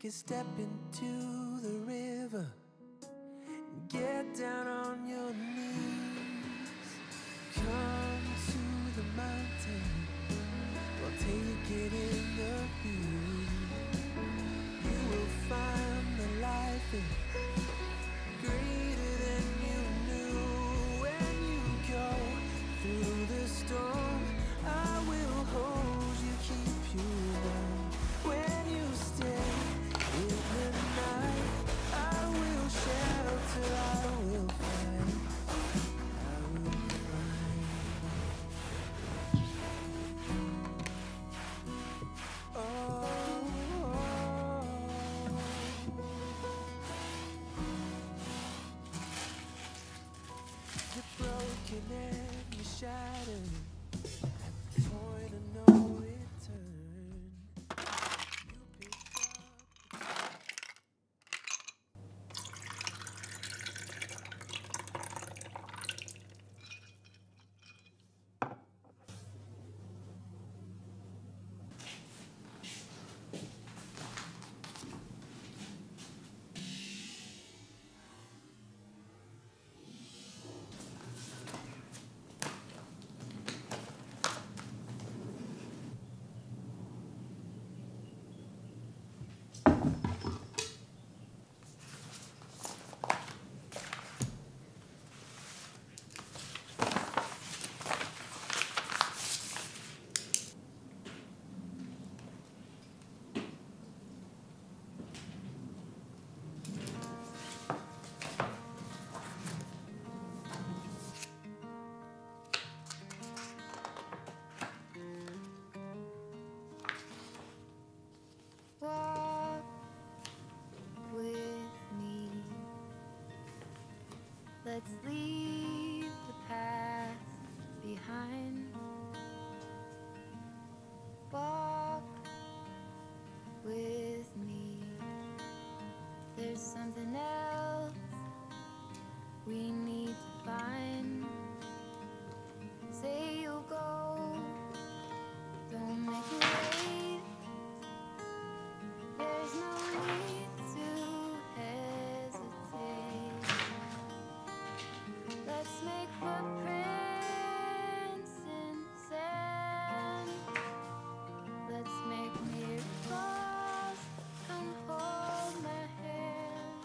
take a step into the river and get down on your knees. Come to the mountain, well, take it in the view. You will find the life is greater than you knew. When you go through the storm, I will hold you, keep you warm. When you stay in the night, I will shelter, I will fight, I will fight. Oh, you're broken and you're shattered at the point of no return. You pick up. Walk with me. Let's leave the past behind. Walk with me. There's something else we need to find. Say you'll go, don't make me wait. There's no need to hesitate. Let's make footprints in sand. Let's make miracles. Come hold my hand.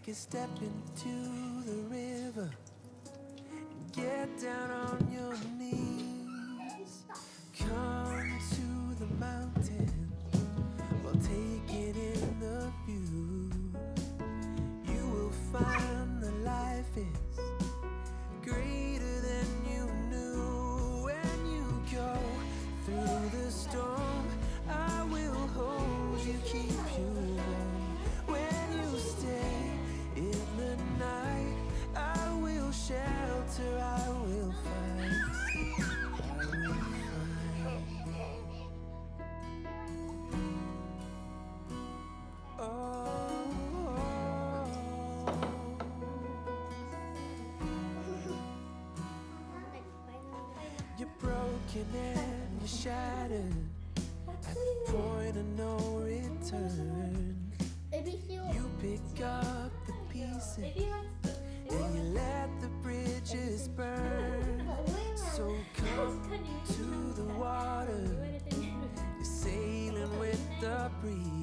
take a step into the river and get down on your knees. Come to the mountain while taking in the view. You will find that life is greater than you knew. When you go through the storm, I will hold you, keep you warm. When you stay in the night, I will shelter, I will find, I will find. You're broken and you're shattered at the point of no return. You pick up the pieces and you let the bridges burn. So come to the water, you're sailing with the breeze.